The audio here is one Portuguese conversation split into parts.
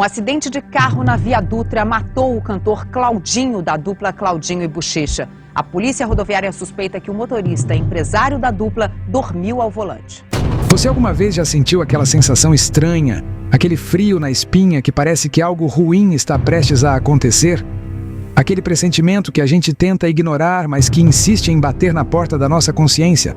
Um acidente de carro na Via Dutra matou o cantor Claudinho, da dupla Claudinho e Buchecha. A polícia rodoviária suspeita que o motorista, empresário da dupla, dormiu ao volante. Você alguma vez já sentiu aquela sensação estranha, aquele frio na espinha que parece que algo ruim está prestes a acontecer? Aquele pressentimento que a gente tenta ignorar, mas que insiste em bater na porta da nossa consciência?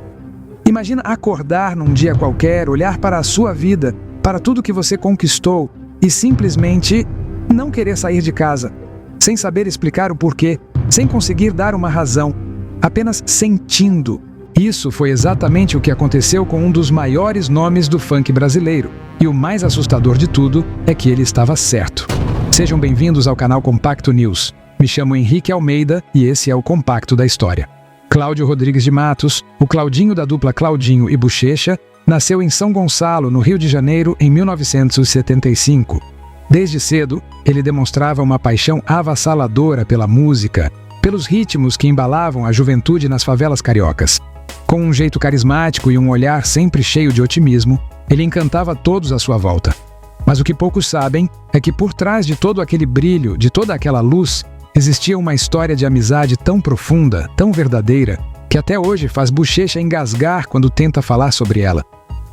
Imagina acordar num dia qualquer, olhar para a sua vida, para tudo que você conquistou e simplesmente não querer sair de casa, sem saber explicar o porquê, sem conseguir dar uma razão, apenas sentindo. Isso foi exatamente o que aconteceu com um dos maiores nomes do funk brasileiro. E o mais assustador de tudo é que ele estava certo. Sejam bem-vindos ao canal Compacto News. Me chamo Henrique Almeida e esse é o Compacto da História. Cláudio Rodrigues de Matos, o Claudinho da dupla Claudinho e Buchecha, nasceu em São Gonçalo, no Rio de Janeiro, em 1975. Desde cedo, ele demonstrava uma paixão avassaladora pela música, pelos ritmos que embalavam a juventude nas favelas cariocas. Com um jeito carismático e um olhar sempre cheio de otimismo, ele encantava todos à sua volta. Mas o que poucos sabem é que por trás de todo aquele brilho, de toda aquela luz, existia uma história de amizade tão profunda, tão verdadeira, que até hoje faz Buchecha engasgar quando tenta falar sobre ela.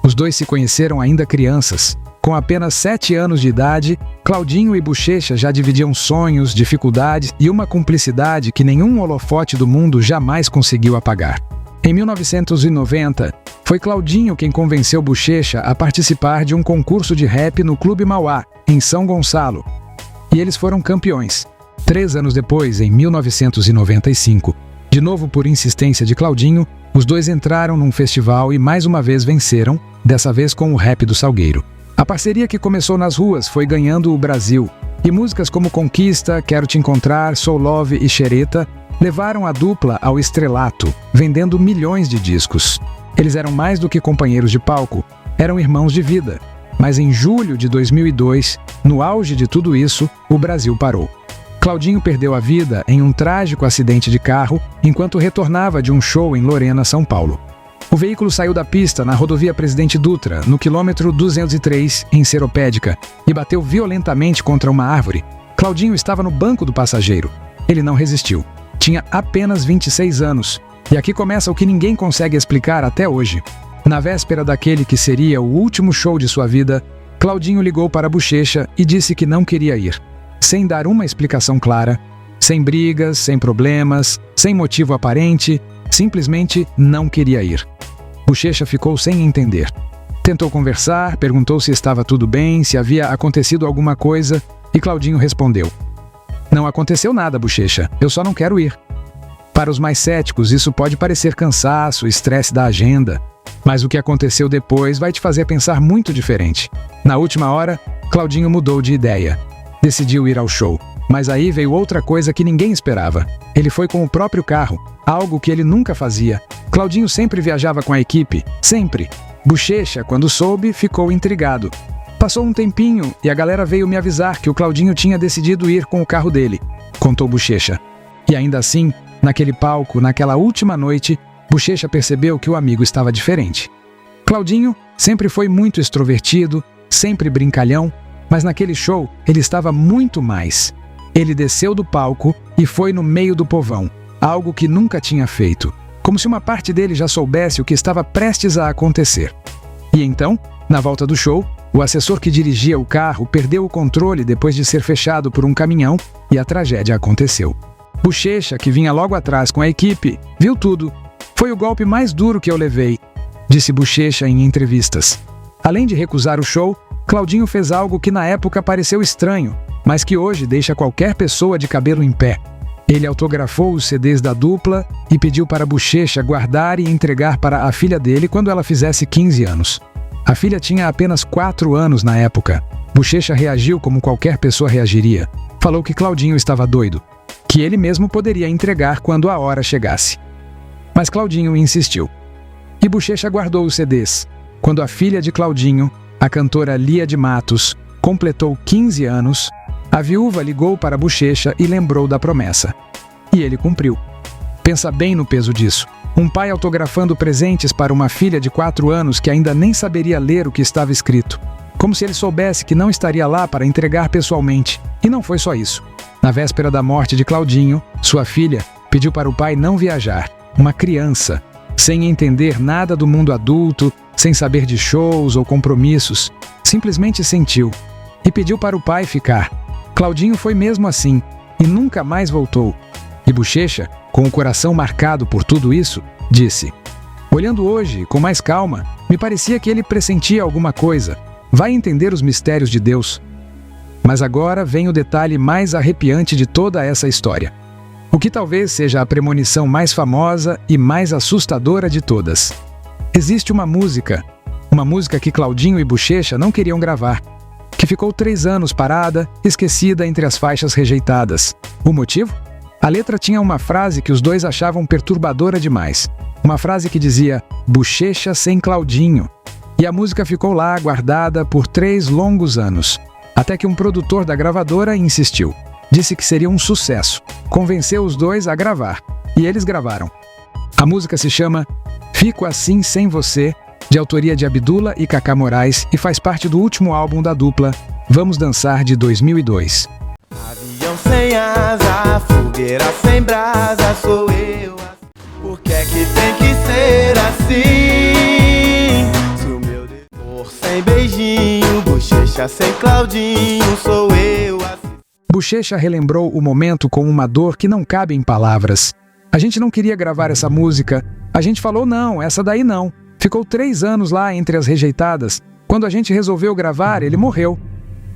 Os dois se conheceram ainda crianças. Com apenas 7 anos de idade, Claudinho e Buchecha já dividiam sonhos, dificuldades e uma cumplicidade que nenhum holofote do mundo jamais conseguiu apagar. Em 1990, foi Claudinho quem convenceu Buchecha a participar de um concurso de rap no Clube Mauá, em São Gonçalo. E eles foram campeões. 3 anos depois, em 1995, de novo por insistência de Claudinho, os dois entraram num festival e mais uma vez venceram, dessa vez com o rap do Salgueiro. A parceria que começou nas ruas foi ganhando o Brasil, e músicas como Conquista, Quero Te Encontrar, Soul Love e Xereta levaram a dupla ao estrelato, vendendo milhões de discos. Eles eram mais do que companheiros de palco, eram irmãos de vida. Mas em julho de 2002, no auge de tudo isso, o Brasil parou. Claudinho perdeu a vida em um trágico acidente de carro enquanto retornava de um show em Lorena, São Paulo. O veículo saiu da pista na rodovia Presidente Dutra, no quilômetro 203, em Seropédica, e bateu violentamente contra uma árvore. Claudinho estava no banco do passageiro. Ele não resistiu. Tinha apenas 26 anos. E aqui começa o que ninguém consegue explicar até hoje. Na véspera daquele que seria o último show de sua vida, Claudinho ligou para Buchecha e disse que não queria ir. Sem dar uma explicação clara, sem brigas, sem problemas, sem motivo aparente, simplesmente não queria ir. Buchecha ficou sem entender. Tentou conversar, perguntou se estava tudo bem, se havia acontecido alguma coisa, e Claudinho respondeu: "Não aconteceu nada, Buchecha, eu só não quero ir." Para os mais céticos, isso pode parecer cansaço, estresse da agenda, mas o que aconteceu depois vai te fazer pensar muito diferente. Na última hora, Claudinho mudou de ideia. Decidiu ir ao show. Mas aí veio outra coisa que ninguém esperava. Ele foi com o próprio carro, algo que ele nunca fazia. Claudinho sempre viajava com a equipe, sempre. Buchecha, quando soube, ficou intrigado. Passou um tempinho e a galera veio me avisar que o Claudinho tinha decidido ir com o carro dele, contou Buchecha. E ainda assim, naquele palco, naquela última noite, Buchecha percebeu que o amigo estava diferente. Claudinho sempre foi muito extrovertido, sempre brincalhão, mas naquele show ele estava muito mais. Ele desceu do palco e foi no meio do povão, algo que nunca tinha feito, como se uma parte dele já soubesse o que estava prestes a acontecer. E então, na volta do show, o assessor que dirigia o carro perdeu o controle depois de ser fechado por um caminhão e a tragédia aconteceu. Buchecha, que vinha logo atrás com a equipe, viu tudo. "Foi o golpe mais duro que eu levei", disse Buchecha em entrevistas. Além de recusar o show, Claudinho fez algo que na época pareceu estranho, mas que hoje deixa qualquer pessoa de cabelo em pé. Ele autografou os CDs da dupla e pediu para Buchecha guardar e entregar para a filha dele quando ela fizesse 15 anos. A filha tinha apenas 4 anos na época. Buchecha reagiu como qualquer pessoa reagiria. Falou que Claudinho estava doido, que ele mesmo poderia entregar quando a hora chegasse. Mas Claudinho insistiu. E Buchecha guardou os CDs. Quando a filha de Claudinho, a cantora Lia de Matos, completou 15 anos, a viúva ligou para Buchecha e lembrou da promessa. E ele cumpriu. Pensa bem no peso disso. Um pai autografando presentes para uma filha de 4 anos que ainda nem saberia ler o que estava escrito. como se ele soubesse que não estaria lá para entregar pessoalmente. E não foi só isso. Na véspera da morte de Claudinho, sua filha pediu para o pai não viajar. Uma criança, sem entender nada do mundo adulto, sem saber de shows ou compromissos, simplesmente sentiu e pediu para o pai ficar. Claudinho foi mesmo assim e nunca mais voltou. E Bochecha, com o coração marcado por tudo isso, disse: olhando hoje, com mais calma, me parecia que ele pressentia alguma coisa. Vai entender os mistérios de Deus. Mas agora vem o detalhe mais arrepiante de toda essa história. O que talvez seja a premonição mais famosa e mais assustadora de todas. Existe uma música que Claudinho e Bochecha não queriam gravar, que ficou 3 anos parada, esquecida entre as faixas rejeitadas. O motivo? A letra tinha uma frase que os dois achavam perturbadora demais. Uma frase que dizia, Bochecha sem Claudinho. E a música ficou lá guardada por 3 longos anos. Até que um produtor da gravadora insistiu. Disse que seria um sucesso. Convenceu os dois a gravar. E eles gravaram. A música se chama Fico Assim Sem Você, de autoria de Abdullah e Cacá Moraes, e faz parte do último álbum da dupla, Vamos Dançar, de 2002. Avião sem asa, fogueira sem brasa, sou eu. Por que é que tem que ser assim? Se o meu amor sem beijinho, Bochecha sem Claudinho, sou eu assim. Bochecha relembrou o momento com uma dor que não cabe em palavras. A gente não queria gravar essa música. A gente falou não, essa daí não. Ficou 3 anos lá entre as rejeitadas. Quando a gente resolveu gravar, ele morreu.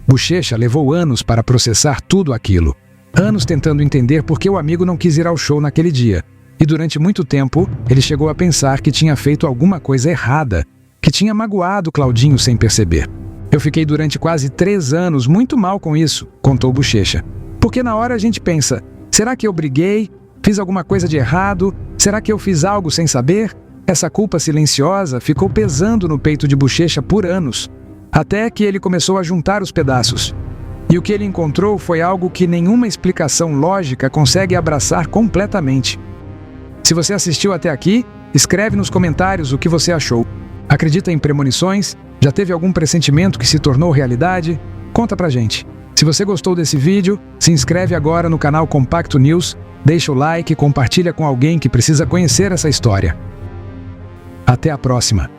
Bochecha levou anos para processar tudo aquilo. Anos tentando entender por que o amigo não quis ir ao show naquele dia. E durante muito tempo, ele chegou a pensar que tinha feito alguma coisa errada, que tinha magoado Claudinho sem perceber. Eu fiquei durante quase 3 anos muito mal com isso, contou Bochecha. Porque na hora a gente pensa, será que eu briguei? Fiz alguma coisa de errado? Será que eu fiz algo sem saber? Essa culpa silenciosa ficou pesando no peito de Bochecha por anos, até que ele começou a juntar os pedaços. E o que ele encontrou foi algo que nenhuma explicação lógica consegue abraçar completamente. Se você assistiu até aqui, escreve nos comentários o que você achou. Acredita em premonições? Já teve algum pressentimento que se tornou realidade? Conta pra gente. Se você gostou desse vídeo, se inscreve agora no canal Compacto News, deixa o like e compartilha com alguém que precisa conhecer essa história. Até a próxima!